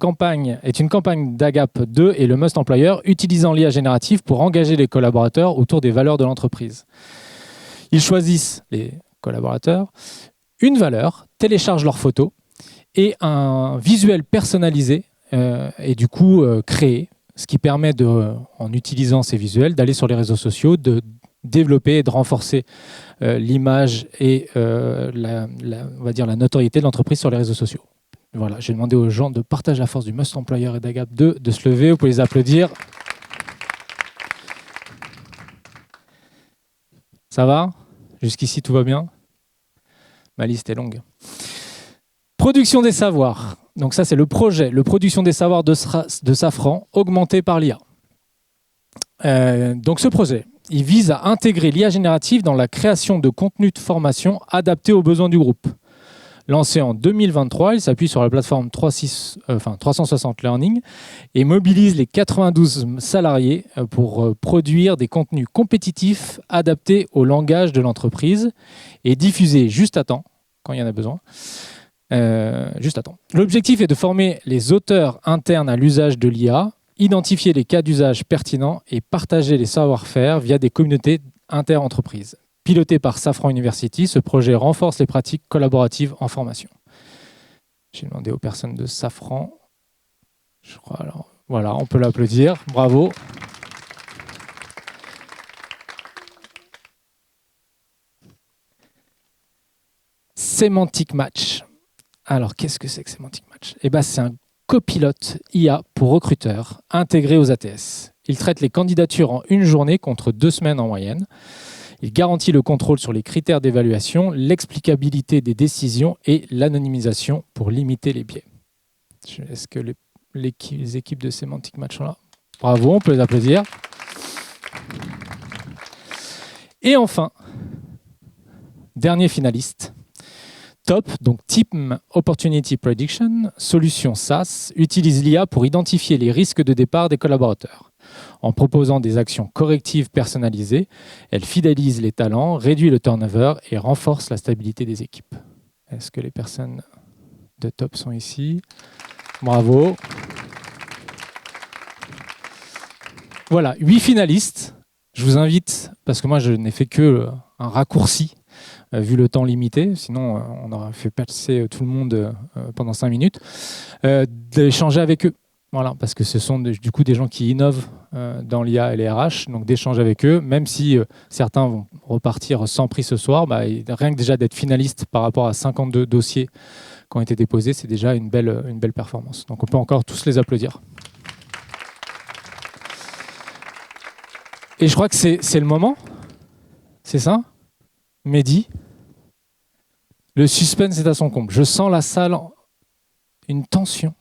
campagne d'Agap2 et le Must Employer utilisant l'IA générative pour engager les collaborateurs autour des valeurs de l'entreprise. Ils choisissent, les collaborateurs, une valeur, téléchargent leurs photos et un visuel personnalisé et du coup créé, ce qui permet, en utilisant ces visuels, d'aller sur les réseaux sociaux, de développer et de renforcer l'image et on va dire la notoriété de l'entreprise sur les réseaux sociaux. Voilà, j'ai demandé aux gens de partager la force du Must Employer et d'Agap2 de se lever, vous pouvez les applaudir. Ça va? Jusqu'ici, tout va bien? Ma liste est longue. Production des savoirs. Donc ça, c'est le projet, le production des savoirs de Safran, augmenté par l'IA. Donc ce projet, il vise à intégrer l'IA générative dans la création de contenus de formation adaptés aux besoins du groupe. Lancé en 2023, il s'appuie sur la plateforme 360 Learning et mobilise les 92 salariés pour produire des contenus compétitifs adaptés au langage de l'entreprise et diffusés juste à temps, quand il y en a besoin. Juste à temps. L'objectif est de former les auteurs internes à l'usage de l'IA, identifier les cas d'usage pertinents et partager les savoir-faire via des communautés inter-entreprises. Piloté par Safran University, ce projet renforce les pratiques collaboratives en formation. J'ai demandé aux personnes de Safran, je crois, alors voilà, on peut l'applaudir, bravo. Semantic Match. Alors, qu'est-ce que c'est que Semantic Match? C'est un copilote IA pour recruteurs intégré aux ATS. Il traite les candidatures en une journée contre 2 semaines en moyenne. Il garantit le contrôle sur les critères d'évaluation, l'explicabilité des décisions et l'anonymisation pour limiter les biais. Est-ce que les équipes de Semantic Match sont là? Bravo, on peut les applaudir. Et enfin, dernier finaliste, TOP, donc Team Opportunity Prediction, solution SaaS, utilise l'IA pour identifier les risques de départ des collaborateurs. En proposant des actions correctives personnalisées, elle fidélise les talents, réduit le turnover et renforce la stabilité des équipes. Est-ce que les personnes de TOP sont ici? Bravo. Voilà, 8 finalistes. Je vous invite, parce que moi je n'ai fait que un raccourci, vu le temps limité, sinon on aurait fait passer tout le monde pendant 5 minutes, d'échanger avec eux. Voilà, parce que ce sont du coup des gens qui innovent dans l'IA et les RH, donc d'échanger avec eux, même si certains vont repartir sans prix ce soir, rien que déjà d'être finaliste par rapport à 52 dossiers qui ont été déposés, c'est déjà une belle performance. Donc on peut encore tous les applaudir. Et je crois que c'est le moment, c'est ça? Mehdi, le suspense est à son comble. Je sens la salle, une tension.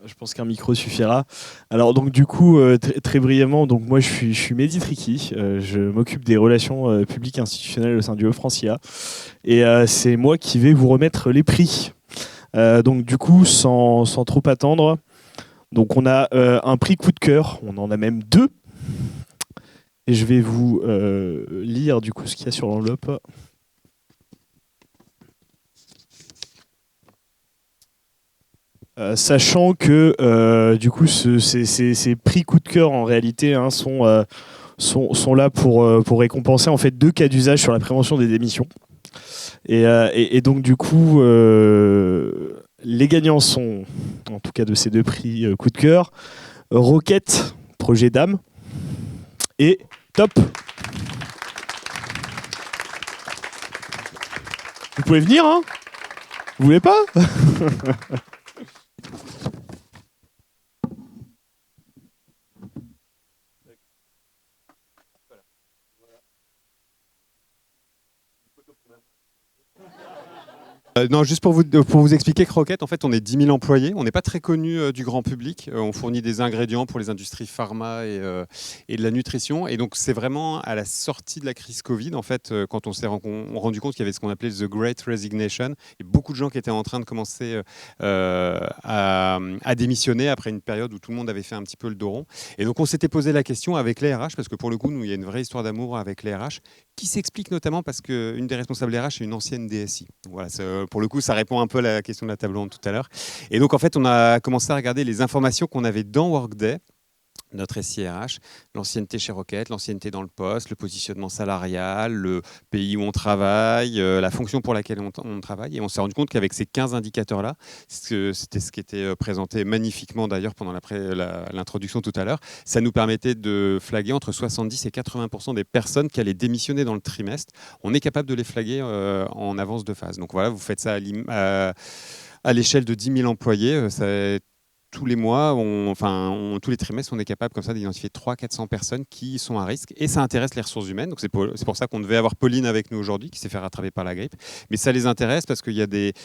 Je pense qu'un micro suffira. Alors donc du coup, très brièvement, donc moi je suis Mehdi Tricky, je m'occupe des relations publiques institutionnelles au sein du Francia, et c'est moi qui vais vous remettre les prix. Donc du coup, sans trop attendre, donc on a un prix coup de cœur, on en a même 2, et je vais vous lire du coup ce qu'il y a sur l'enveloppe. Sachant que du coup ces prix coup de cœur en réalité sont là pour récompenser en fait 2 cas d'usage sur la prévention des démissions. Et donc du coup les gagnants sont, en tout cas de ces 2 prix coup de cœur, Rocket, projet d'âme, et Top. Vous pouvez venir, hein? Vous voulez pas? Non, juste pour vous expliquer que Rocket, en fait, on est 10 000 employés. On n'est pas très connu du grand public. On fournit des ingrédients pour les industries pharma et de la nutrition. Et donc, c'est vraiment à la sortie de la crise Covid, en fait, quand on s'est rendu compte qu'il y avait ce qu'on appelait The Great Resignation. Et beaucoup de gens qui étaient en train de commencer à démissionner après une période où tout le monde avait fait un petit peu le dos rond. Et donc, on s'était posé la question avec les RH, parce que pour le coup, nous, il y a une vraie histoire d'amour avec les RH, qui s'explique notamment parce qu'une des responsables RH est une ancienne DSI. Voilà, pour le coup, ça répond un peu à la question de la table ronde tout à l'heure. Et donc, en fait, on a commencé à regarder les informations qu'on avait dans Workday, notre SIRH, l'ancienneté chez Rocket, l'ancienneté dans le poste, le positionnement salarial, le pays où on travaille, la fonction pour laquelle on travaille. Et on s'est rendu compte qu'avec ces 15 indicateurs-là, c'était ce qui était présenté magnifiquement d'ailleurs pendant l'introduction tout à l'heure, ça nous permettait de flaguer entre 70 et 80% des personnes qui allaient démissionner dans le trimestre. On est capable de les flaguer en avance de phase. Donc voilà, vous faites ça à l'échelle de 10 000 employés. Tous les mois, tous les trimestres, on est capable comme ça d'identifier 300-400 personnes qui sont à risque. Et ça intéresse les ressources humaines. Donc c'est pour ça qu'on devait avoir Pauline avec nous aujourd'hui, qui s'est fait rattraper par la grippe. Mais ça les intéresse parce qu'il y a des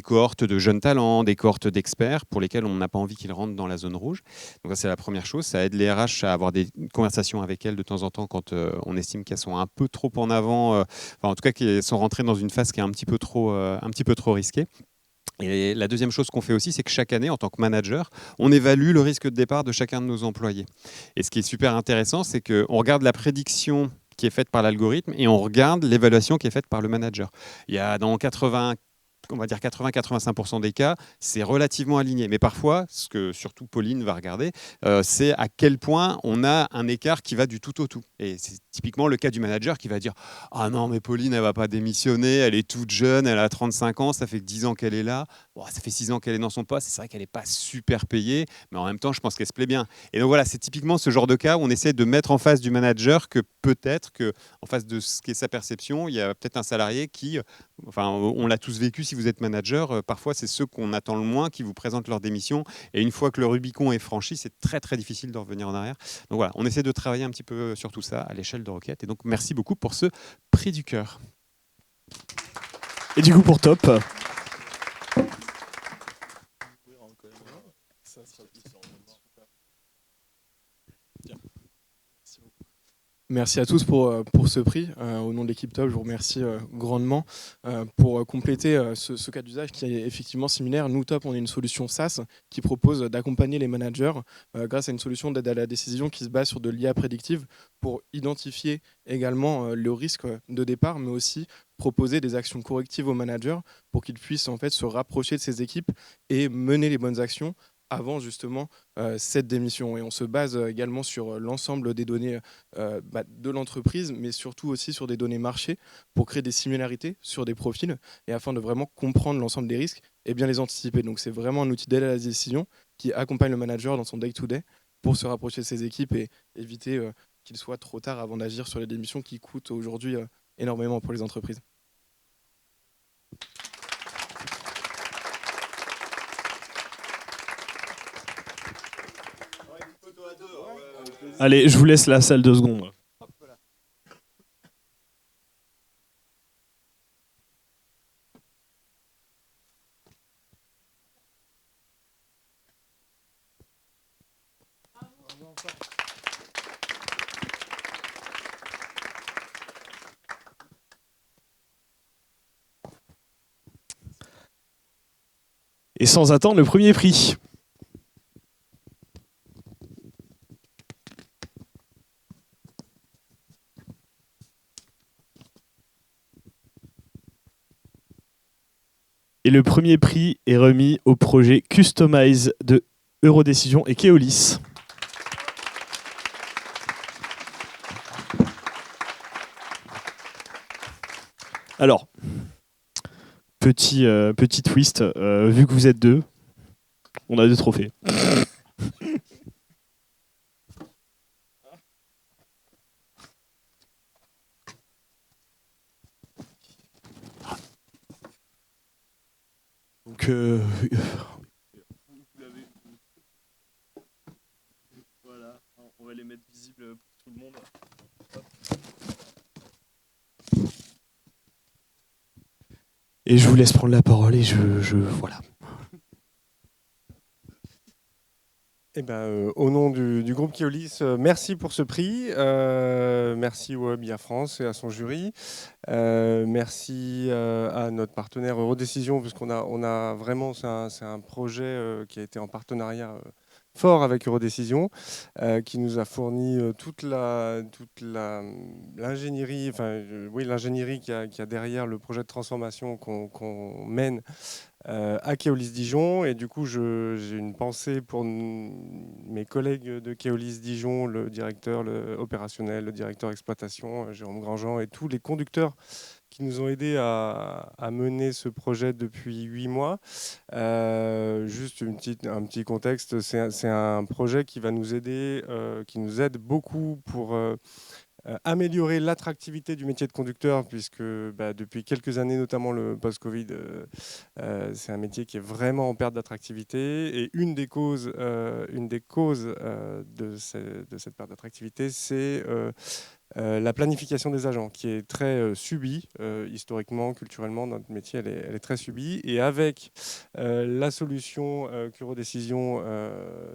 cohortes de jeunes talents, des cohortes d'experts pour lesquels on n'a pas envie qu'ils rentrent dans la zone rouge. Donc ça, c'est la première chose. Ça aide les RH à avoir des conversations avec elles de temps en temps quand on estime qu'elles sont un peu trop en avant, en tout cas qu'elles sont rentrées dans une phase qui est un petit peu trop risquée. Et la deuxième chose qu'on fait aussi, c'est que chaque année, en tant que manager, on évalue le risque de départ de chacun de nos employés. Et ce qui est super intéressant, c'est qu'on regarde la prédiction qui est faite par l'algorithme et on regarde l'évaluation qui est faite par le manager. Il y a dans 80-85% des cas, c'est relativement aligné. Mais parfois, ce que surtout Pauline va regarder, c'est à quel point on a un écart qui va du tout au tout. Et c'est typiquement le cas du manager qui va dire « Ah non, mais Pauline, elle ne va pas démissionner, elle est toute jeune, elle a 35 ans, ça fait que 10 ans qu'elle est là. bon, ça fait 6 ans qu'elle est dans son poste, c'est vrai qu'elle n'est pas super payée, mais en même temps, je pense qu'elle se plaît bien. Et donc voilà, c'est typiquement ce genre de cas où on essaie de mettre en face du manager que peut-être que, en face de ce qui est sa perception, il y a peut-être un salarié qui, enfin, on l'a tous vécu si vous êtes manager, parfois c'est ceux qu'on attend le moins qui vous présentent leur démission. Et une fois que le Rubicon est franchi, c'est très très difficile de revenir en arrière. Donc voilà, on essaie de travailler un petit peu sur tout ça à l'échelle de Rocket. Et donc merci beaucoup pour ce prix du cœur. Et du coup, pour Top. Merci à tous pour ce prix. Au nom de l'équipe Top, je vous remercie grandement pour compléter ce cas d'usage qui est effectivement similaire. Nous, Top, on est une solution SaaS qui propose d'accompagner les managers grâce à une solution d'aide à la décision qui se base sur de l'IA prédictive pour identifier également le risque de départ, mais aussi proposer des actions correctives aux managers pour qu'ils puissent en fait se rapprocher de ces équipes et mener les bonnes actions avant justement cette démission. Et on se base également sur l'ensemble des données de l'entreprise, mais surtout aussi sur des données marché pour créer des similarités sur des profils et afin de vraiment comprendre l'ensemble des risques et bien les anticiper. Donc c'est vraiment un outil d'aide à la décision qui accompagne le manager dans son day-to-day pour se rapprocher de ses équipes et éviter qu'il soit trop tard avant d'agir sur les démissions qui coûtent aujourd'hui énormément pour les entreprises. Allez, je vous laisse la salle 2 secondes. Et sans attendre le premier prix. Et le premier prix est remis au projet Customize de Eurodécision et Keolis. Alors, petit twist, vu que vous êtes deux, on a 2 trophées. Donc, voilà, on va les mettre visibles pour tout le monde. Et je vous laisse prendre la parole et voilà. Eh ben, au nom du groupe Keolis, merci pour ce prix. Merci au Hub IA France et à son jury. Merci à notre partenaire Eurodécision, parce qu'on a vraiment, c'est un projet qui a été en partenariat fort avec Eurodécision, qui nous a fourni toute l'ingénierie, l'ingénierie qu'il y a derrière le projet de transformation qu'on mène à Keolis Dijon. Et du coup, j'ai une pensée pour mes collègues de Keolis Dijon, le directeur opérationnel, le directeur exploitation, Jérôme Grandjean, et tous les conducteurs qui nous ont aidés à mener ce projet depuis 8 mois. Juste un petit contexte, c'est un projet qui va nous aider, qui nous aide beaucoup pour améliorer l'attractivité du métier de conducteur, puisque depuis quelques années, notamment le post-Covid, c'est un métier qui est vraiment en perte d'attractivité. Et une des causes de cette perte d'attractivité, c'est la planification des agents, qui est très subie, historiquement, culturellement, notre métier, elle est très subie. Et avec la solution qu'Eurodécision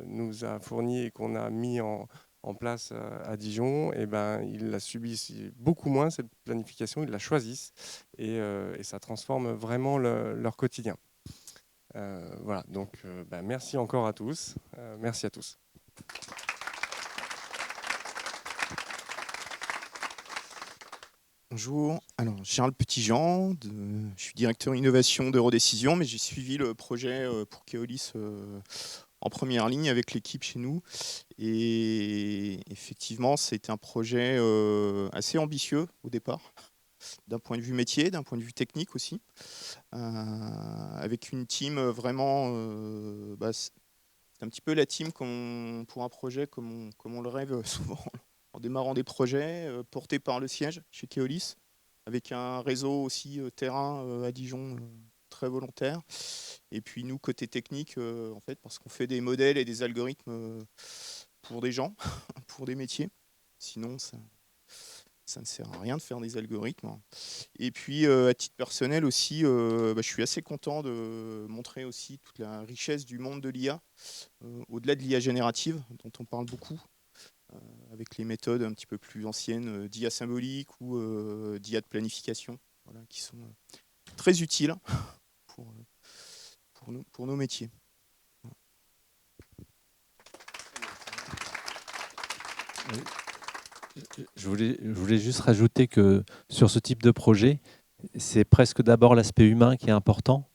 nous a fournie et qu'on a mis en place à Dijon, et ils la subissent beaucoup moins, cette planification, ils la choisissent, et ça transforme vraiment leur quotidien. Voilà, donc merci encore à tous. Merci à tous. Bonjour, alors Charles Petitjean, je suis directeur innovation d'Eurodécision, mais j'ai suivi le projet pour Keolis en première ligne avec l'équipe chez nous. Et effectivement, c'était un projet assez ambitieux au départ. d'un point de vue métier, d'un point de vue technique aussi, avec une team vraiment, c'est un petit peu la team pour un projet comme on le rêve souvent en démarrant des projets portés par le siège chez Keolis, avec un réseau aussi terrain à Dijon très volontaire. Et puis nous, côté technique, en fait, parce qu'on fait des modèles et des algorithmes pour des gens, pour des métiers. Sinon, ça ne sert à rien de faire des algorithmes. Et puis, à titre personnel aussi, je suis assez content de montrer aussi toute la richesse du monde de l'IA, au-delà de l'IA générative, dont on parle beaucoup, avec les méthodes un petit peu plus anciennes d'IA symbolique ou d'IA de planification, voilà, qui sont très utiles pour nos métiers. Je voulais juste rajouter que sur ce type de projet, c'est presque d'abord l'aspect humain qui est important,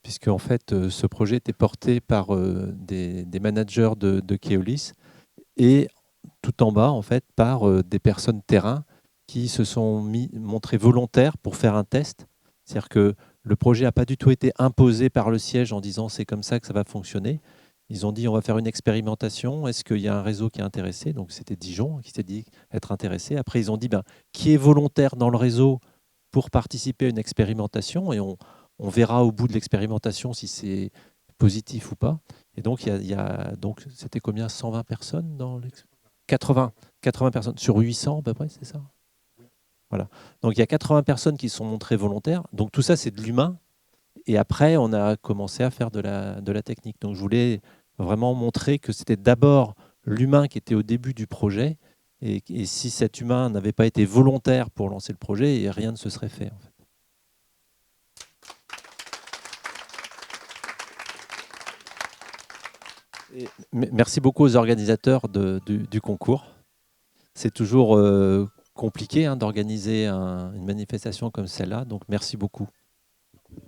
puisque en fait, ce projet était porté par des managers de Keolis et tout en bas, en fait, par des personnes terrain qui se sont montrées volontaires pour faire un test. C'est-à-dire que le projet n'a pas du tout été imposé par le siège en disant c'est comme ça que ça va fonctionner. Ils ont dit on va faire une expérimentation, est-ce qu'il y a un réseau qui est intéressé? Donc c'était Dijon qui s'est dit être intéressé. Après ils ont dit qui est volontaire dans le réseau pour participer à une expérimentation et on verra au bout de l'expérimentation si c'est positif ou pas. Et donc, donc c'était combien? 120 personnes dans 80 personnes sur 800 à peu près, c'est ça? Voilà. Donc il y a 80 personnes qui se sont montrées volontaires. Donc tout ça, c'est de l'humain. Et après, on a commencé à faire de la technique. Donc je voulais vraiment montrer que c'était d'abord l'humain qui était au début du projet. Et si cet humain n'avait pas été volontaire pour lancer le projet, rien ne se serait fait, en fait. Et merci beaucoup aux organisateurs du concours. C'est toujours compliqué d'organiser une manifestation comme celle-là, donc merci beaucoup.